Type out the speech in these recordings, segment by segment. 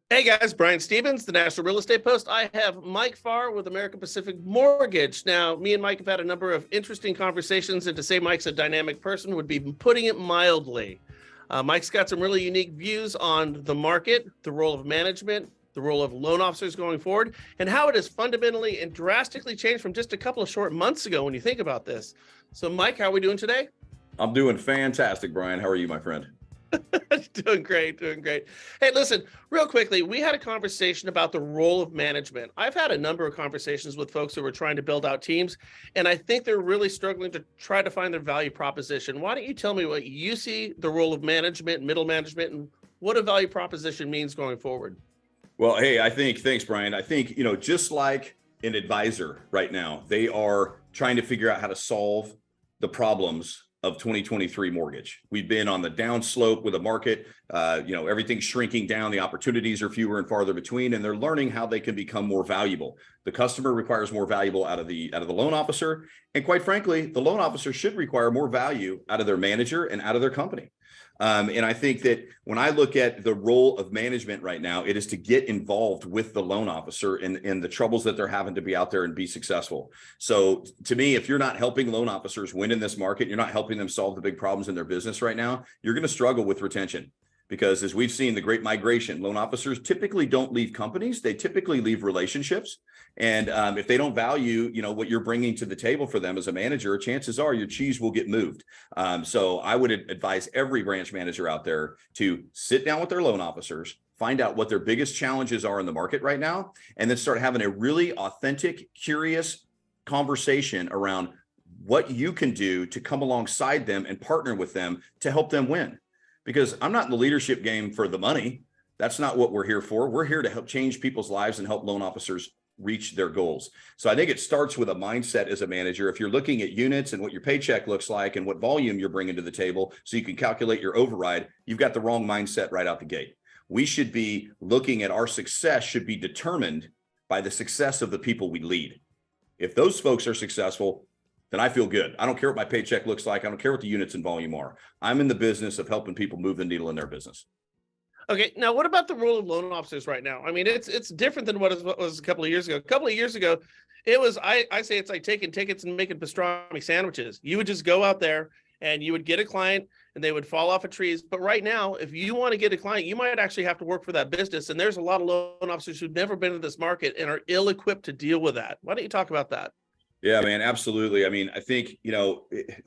Hey guys, Brian Stevens, the National Real Estate Post. I have Mike Farr with American Pacific Mortgage. Now, me and Mike have had a number of interesting conversations, and to say Mike's a dynamic person would be putting it mildly. Mike's got some really unique views on the market, the role of management, the role of loan officers going forward, and how it has fundamentally and drastically changed from just a couple of short months ago when you think about this. So, Mike, how are we doing today? I'm doing fantastic, Brian. How are you, my friend? Doing great. Hey, listen, real quickly, we had a conversation about the role of management. I've had a number of conversations with folks who are trying to build out teams, and I think they're really struggling to try to find their value proposition. Why don't you tell me what you see the role of management, middle management, and what a value proposition means going forward? Well, hey, thanks, Brian. I think, just like an advisor right now, they are trying to figure out how to solve the problems of 2023 mortgage. We've been on the downslope with the market, everything's shrinking down, the opportunities are fewer and farther between, and they're learning how they can become more valuable. The customer requires more valuable out of the loan officer. And quite frankly, the loan officer should require more value out of their manager and out of their company. And I think that when I look at the role of management right now, it is to get involved with the loan officer in the troubles that they're having to be out there and be successful. So to me, if you're not helping loan officers win in this market, you're not helping them solve the big problems in their business right now, you're going to struggle with retention. Because as we've seen, the great migration, loan officers typically don't leave companies. They typically leave relationships. And if they don't value, what you're bringing to the table for them as a manager, chances are your cheese will get moved. So I would advise every branch manager out there to sit down with their loan officers, find out what their biggest challenges are in the market right now, and then start having a really authentic, curious conversation around what you can do to come alongside them and partner with them to help them win. Because I'm not in the leadership game for the money. That's not what we're here for. We're here to help change people's lives and help loan officers reach their goals. So I think it starts with a mindset as a manager. If you're looking at units and what your paycheck looks like and what volume you're bringing to the table so you can calculate your override, you've got the wrong mindset right out the gate. We should be looking at our success should be determined by the success of the people we lead. If those folks are successful, then I feel good. I don't care what my paycheck looks like. I don't care what the units and volume are. I'm in the business of helping people move the needle in their business. Okay, now what about the role of loan officers right now? I mean, it's different than what was a couple of years ago. A couple of years ago, it was, I say it's like taking tickets and making pastrami sandwiches. You would just go out there and you would get a client and they would fall off of trees. But right now, if you want to get a client, you might actually have to work for that business. And there's a lot of loan officers who've never been in this market and are ill-equipped to deal with that. Why don't you talk about that? Yeah, man, absolutely. I mean, I think,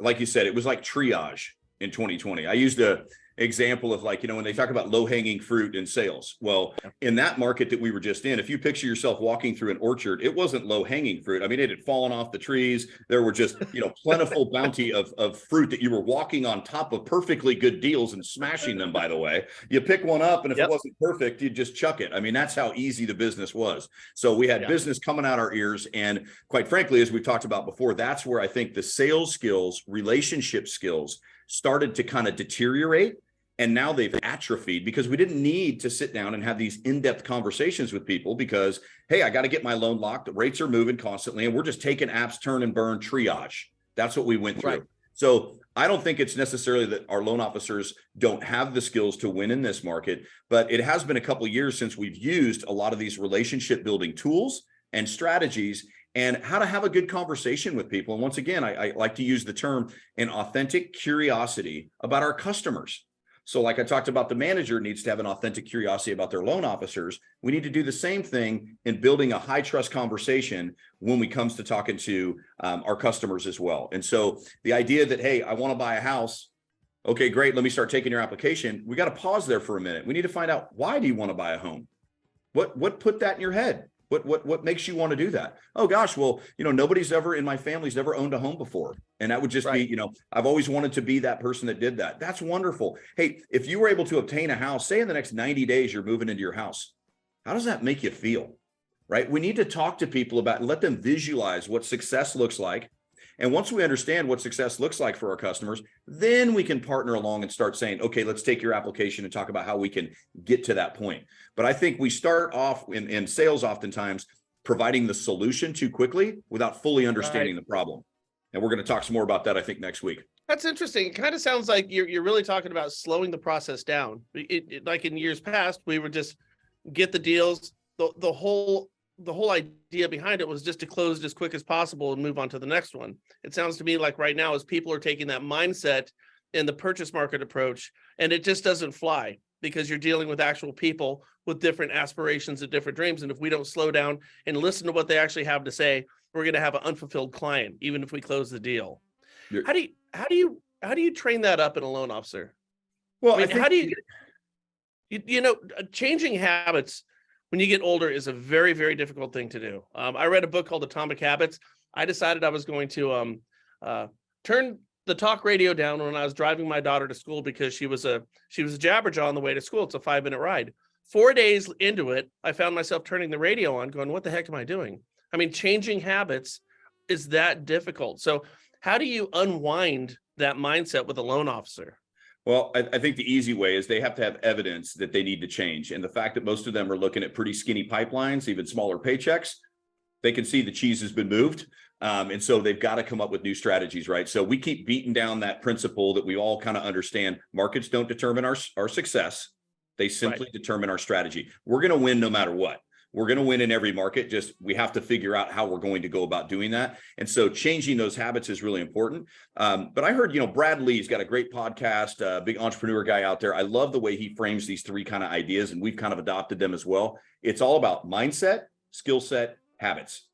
like you said, it was like triage in 2020. I used a example of when they talk about low-hanging fruit in sales. Well, in that market that we were just in, if you picture yourself walking through an orchard, it wasn't low-hanging fruit. I mean, it had fallen off the trees. There were just, plentiful bounty of fruit that you were walking on top of perfectly good deals and smashing them, by the way. You pick one up, and if it wasn't perfect, you just chuck it. I mean, that's how easy the business was. So we had business coming out our ears. And quite frankly, as we've talked about before, that's where I think the sales skills, relationship skills started to kind of deteriorate. And now they've atrophied because we didn't need to sit down and have these in-depth conversations with people because, hey, I got to get my loan locked. The rates are moving constantly and we're just taking apps, turn and burn triage. That's what we went through. Right. So I don't think it's necessarily that our loan officers don't have the skills to win in this market, but it has been a couple of years since we've used a lot of these relationship building tools and strategies and how to have a good conversation with people. And once again, I like to use the term an authentic curiosity about our customers. So like I talked about, the manager needs to have an authentic curiosity about their loan officers. We need to do the same thing in building a high trust conversation when we comes to talking to our customers as well. And so the idea that, hey, I want to buy a house. Okay, great. Let me start taking your application. We got to pause there for a minute. We need to find out, why do you want to buy a home? What put that in your head? What makes you want to do that? Oh gosh, well, nobody's ever in my family's never owned a home before. And that would just be, I've always wanted to be that person that did that. That's wonderful. Hey, if you were able to obtain a house, say in the next 90 days, you're moving into your house. How does that make you feel? Right? We need to talk to people about and let them visualize what success looks like. And once we understand what success looks like for our customers, then we can partner along and start saying, okay, let's take your application and talk about how we can get to that point. But I think we start off in sales oftentimes providing the solution too quickly without fully understanding the problem. And we're going to talk some more about that, I think, next week. That's interesting. It kind of sounds like you're really talking about slowing the process down. Like in years past, we would just get the deals. The whole idea behind it was just to close as quick as possible and move on to the next one. It sounds to me like right now, as people are taking that mindset in the purchase market approach, and it just doesn't fly because you're dealing with actual people with different aspirations and different dreams. And if we don't slow down and listen to what they actually have to say, we're going to have an unfulfilled client, even if we close the deal. You're- How do you train that up in a loan officer? Well, I mean, I think how do you changing habits when you get older is a very, very difficult thing to do. I read a book called Atomic Habits. I decided I was going to turn the talk radio down when I was driving my daughter to school because she was a jabberjaw on the way to school. It's a 5-minute ride. 4 days into it, I found myself turning the radio on, going, "What the heck am I doing?" I mean, changing habits is that difficult. So how do you unwind that mindset with a loan officer? Well, I think the easy way is they have to have evidence that they need to change. And the fact that most of them are looking at pretty skinny pipelines, even smaller paychecks, they can see the cheese has been moved. And so they've got to come up with new strategies, right? So we keep beating down that principle that we all kind of understand. Markets don't determine our success. They simply determine our strategy. We're going to win no matter what. We're going to win in every market. Just we have to figure out how we're going to go about doing that. And so changing those habits is really important. But I heard, Brad Lee's got a great podcast, big entrepreneur guy out there. I love the way he frames these three kind of ideas, and we've kind of adopted them as well. It's all about mindset, skill set, habits.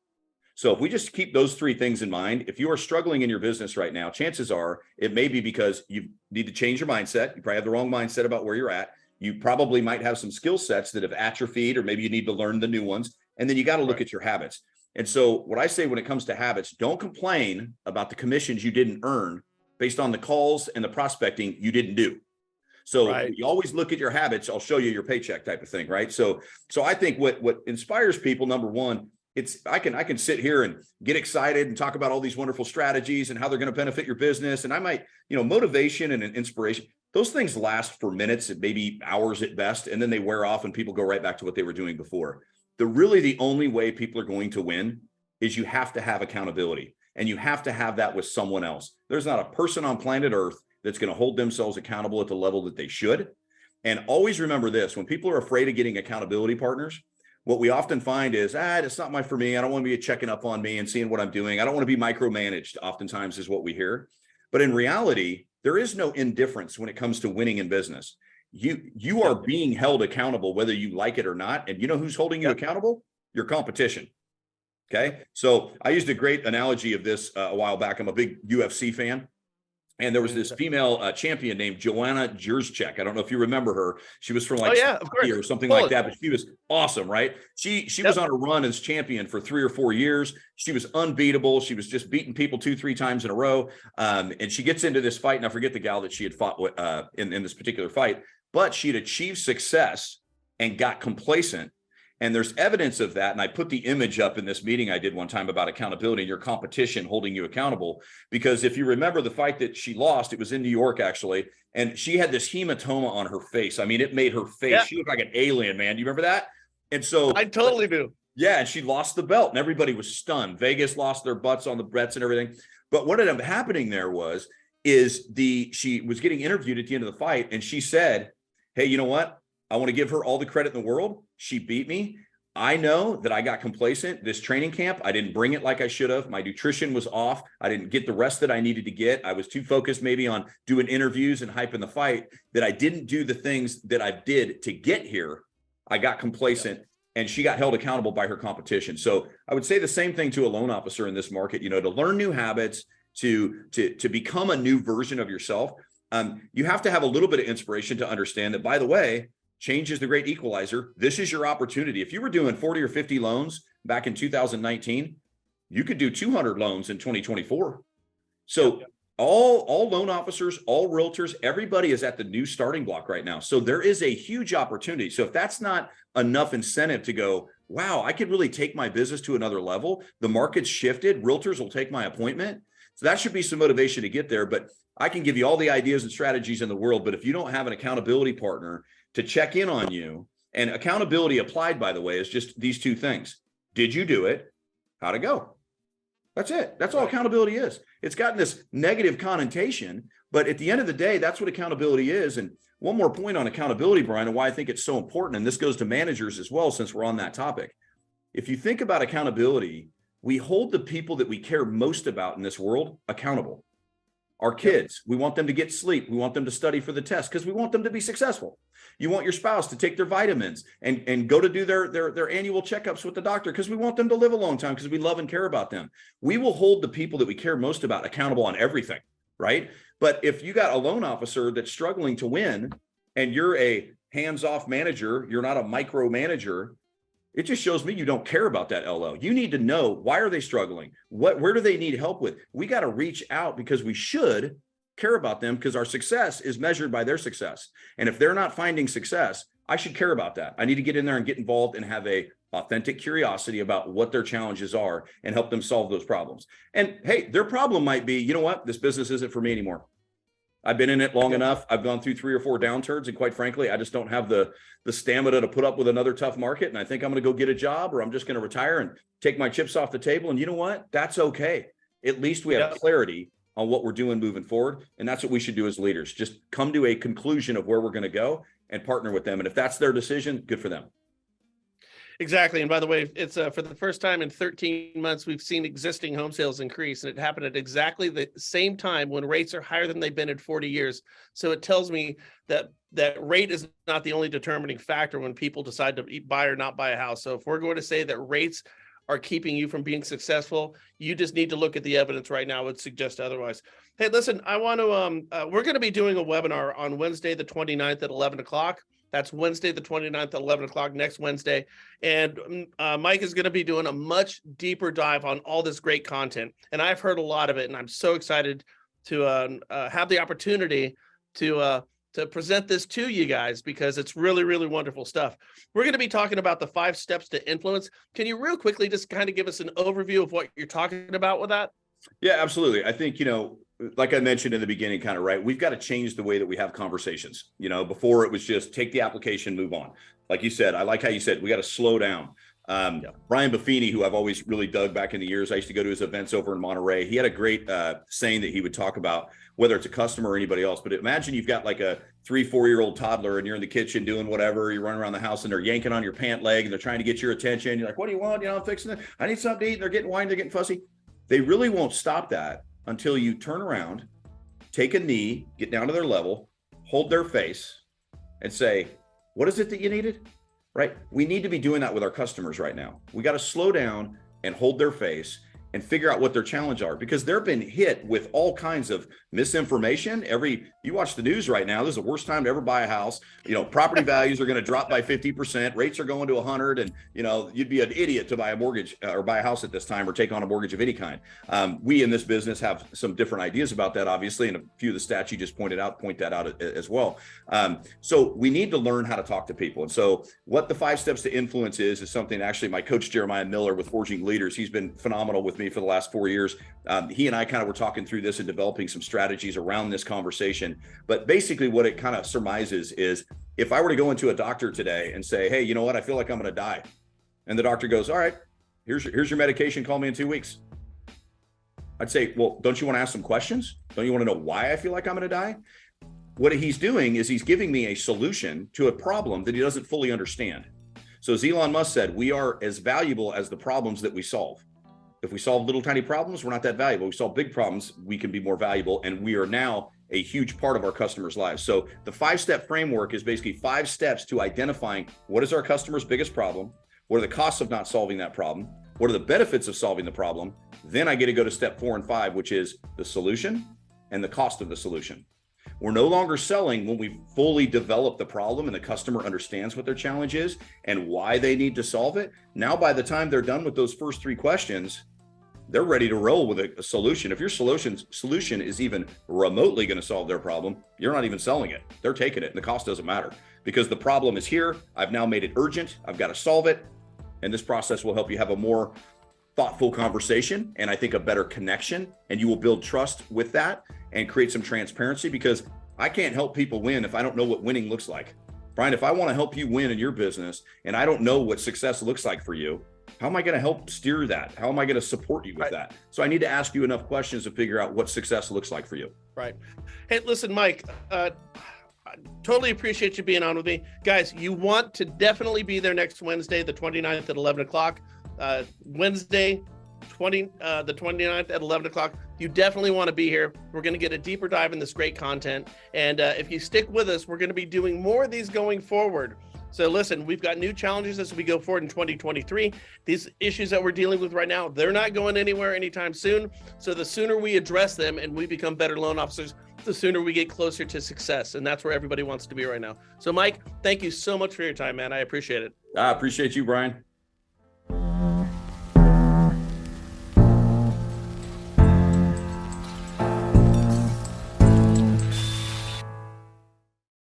So if we just keep those three things in mind, if you are struggling in your business right now, chances are it may be because you need to change your mindset. You probably have the wrong mindset about where you're at. You probably might have some skill sets that have atrophied, or maybe you need to learn the new ones. And then you got to look at your habits. And so what I say when it comes to habits, don't complain about the commissions you didn't earn based on the calls and the prospecting you didn't do. So you always look at your habits. I'll show you your paycheck type of thing, right? So I think what inspires people, number one, I can sit here and get excited and talk about all these wonderful strategies and how they're going to benefit your business. And I might, motivation and an inspiration, those things last for minutes, maybe hours at best, and then they wear off and people go right back to what they were doing before. The only way people are going to win is you have to have accountability, and you have to have that with someone else. There's not a person on planet Earth that's going to hold themselves accountable at the level that they should. And always remember this, when people are afraid of getting accountability partners, what we often find is, it's not for me. I don't want to be checking up on me and seeing what I'm doing. I don't want to be micromanaged, oftentimes is what we hear. But in reality, there is no indifference when it comes to winning in business. You are being held accountable, whether you like it or not. And you know who's holding you accountable? Your competition. Okay. So I used a great analogy of this a while back. I'm a big UFC fan. And there was this female champion named Joanna Jędrzejczyk. I don't know if you remember her. She was from or something like that, but she was awesome, right? She was on a run as champion for 3 or 4 years. She was unbeatable. She was just beating people 2-3 times in a row. And she gets into this fight, and I forget the gal that she had fought with, in this particular fight, but she had achieved success and got complacent. And there's evidence of that. And I put the image up in this meeting I did one time about accountability and your competition holding you accountable. Because if you remember the fight that she lost, it was in New York, actually. And she had this hematoma on her face. I mean, it made her face, she looked like an alien, man. Do you remember that? And so I totally do. Yeah. And she lost the belt and everybody was stunned. Vegas lost their butts on the bets and everything. But what ended up happening there she was getting interviewed at the end of the fight. And she said, "Hey, you know what? I want to give her all the credit in the world. She beat me. I know that I got complacent this training camp. I didn't bring it like I should have. My nutrition was off. I didn't get the rest that I needed to get. I was too focused maybe on doing interviews and hyping the fight that I didn't do the things that I did to get here. I got complacent and she got held accountable by her competition." So I would say the same thing to a loan officer in this market, to learn new habits, to become a new version of yourself. You have to have a little bit of inspiration to understand that, by the way, change is the great equalizer. This is your opportunity. If you were doing 40 or 50 loans back in 2019, you could do 200 loans in 2024. So all loan officers, all realtors, everybody is at the new starting block right now. So there is a huge opportunity. So if that's not enough incentive to go, wow, I could really take my business to another level. The market's shifted. Realtors will take my appointment. So that should be some motivation to get there. But I can give you all the ideas and strategies in the world. But if you don't have an accountability partner to check in on you, and accountability applied, by the way, is just these two things. Did you do it? How'd it go? That's it. That's all accountability is. It's gotten this negative connotation, but at the end of the day, that's what accountability is. And one more point on accountability, Brian, and why I think it's so important, and this goes to managers as well, since we're on that topic. If you think about accountability, we hold the people that we care most about in this world accountable. Our kids, we want them to get sleep. We want them to study for the test because we want them to be successful. You want your spouse to take their vitamins and go to do their annual checkups with the doctor because we want them to live a long time because we love and care about them. We will hold the people that we care most about accountable on everything, right? But if you got a loan officer that's struggling to win and you're a hands-off manager, you're not a micromanager, it just shows me you don't care about that LO. You need to know, why are they struggling? Where do they need help with? We got to reach out because we should care about them because our success is measured by their success. And if they're not finding success, I should care about that. I need to get in there and get involved and have a authentic curiosity about what their challenges are and help them solve those problems. And hey, their problem might be, you know what? This business isn't for me anymore. I've been in it long enough. I've gone through 3 or 4 downturns. And quite frankly, I just don't have the stamina to put up with another tough market. And I think I'm going to go get a job, or I'm just going to retire and take my chips off the table. And you know what? That's okay. At least we have clarity on what we're doing moving forward. And that's what we should do as leaders. Just come to a conclusion of where we're going to go and partner with them. And if that's their decision, good for them. Exactly. And by the way, it's for the first time in 13 months, we've seen existing home sales increase, and it happened at exactly the same time when rates are higher than they've been in 40 years. So it tells me that rate is not the only determining factor when people decide to buy or not buy a house. So if we're going to say that rates are keeping you from being successful, you just need to look at the evidence right now. It would suggest otherwise. Hey, listen, I want to, we're going to be doing a webinar on Wednesday, the 29th at 11 o'clock. That's Wednesday, the 29th at 11 o'clock, next Wednesday. And Mike is going to be doing a much deeper dive on all this great content. And I've heard a lot of it, and I'm so excited to have the opportunity to present this to you guys because it's really, really wonderful stuff. We're going to be talking about the 5 steps to influence. Can you real quickly just kind of give us an overview of what you're talking about with that? Yeah, absolutely. I think, like I mentioned in the beginning, kind of right, we've got to change the way that we have conversations. Before it was just take the application, move on. Like you said, I like how you said, we got to slow down. Brian Buffini, who I've always really dug back in the years, I used to go to his events over in Monterey. He had a great saying that he would talk about, whether it's a customer or anybody else. But imagine you've got like a 3-4-year-old toddler and you're in the kitchen doing whatever, you're running around the house and they're yanking on your pant leg and they're trying to get your attention. You're like, what do you want? I'm fixing it. I need something to eat. And they're getting whiny, they're getting fussy. They really won't stop that until you turn around, take a knee, get down to their level, hold their face and say, what is it that you needed? Right? We need to be doing that with our customers right now. We got to slow down and hold their face and figure out what their challenges are, because they're been hit with all kinds of misinformation. You watch the news right now, this is the worst time to ever buy a house. Property values are going to drop by 50%, rates are going to 100. And, you'd be an idiot to buy a mortgage or buy a house at this time or take on a mortgage of any kind. We in this business have some different ideas about that, obviously. And a few of the stats you just point that out as well. So we need to learn how to talk to people. And so what the 5 steps to influence is something actually my coach, Jeremiah Miller with Forging Leaders, he's been phenomenal with me for the last 4 years. He and I kind of were talking through this and developing some strategies around this conversation. But basically what it kind of surmises is, if I were to go into a doctor today and say, hey, you know what, I feel like I'm going to die. And the doctor goes, all right, here's your medication. Call me in 2 weeks. I'd say, well, don't you want to ask some questions? Don't you want to know why I feel like I'm going to die? What he's doing is he's giving me a solution to a problem that he doesn't fully understand. So as Elon Musk said, we are as valuable as the problems that we solve. If we solve little tiny problems, we're not that valuable. We solve big problems, we can be more valuable. And we are now a huge part of our customers' lives. So the 5-step framework is basically 5 steps to identifying what is our customer's biggest problem, what are the costs of not solving that problem, what are the benefits of solving the problem. Then I get to go to step 4 and 5, which is the solution and the cost of the solution. We're no longer selling when we've fully developed the problem and the customer understands what their challenge is and why they need to solve it. Now, by the time they're done with those first 3 questions, they're ready to roll with a solution. If your solution is even remotely going to solve their problem, you're not even selling it. They're taking it and the cost doesn't matter, because the problem is here. I've now made it urgent. I've got to solve it. And this process will help you have a more thoughtful conversation, and I think a better connection, and you will build trust with that and create some transparency, because I can't help people win if I don't know what winning looks like. Brian, if I want to help you win in your business and I don't know what success looks like for you, how am I going to help steer that? How am I going to support you with that? So I need to ask you enough questions to figure out what success looks like for you. Right. Hey, listen, Mike, I totally appreciate you being on with me. Guys, you want to definitely be there next Wednesday, the 29th at 11 o'clock. Wednesday, the 29th at 11 o'clock. You definitely want to be here. We're going to get a deeper dive in this great content. And if you stick with us, we're going to be doing more of these going forward. So listen, we've got new challenges as we go forward in 2023. These issues that we're dealing with right now, they're not going anywhere anytime soon. So the sooner we address them and we become better loan officers, the sooner we get closer to success. And that's where everybody wants to be right now. So Mike, thank you so much for your time, man. I appreciate it. I appreciate you, Brian.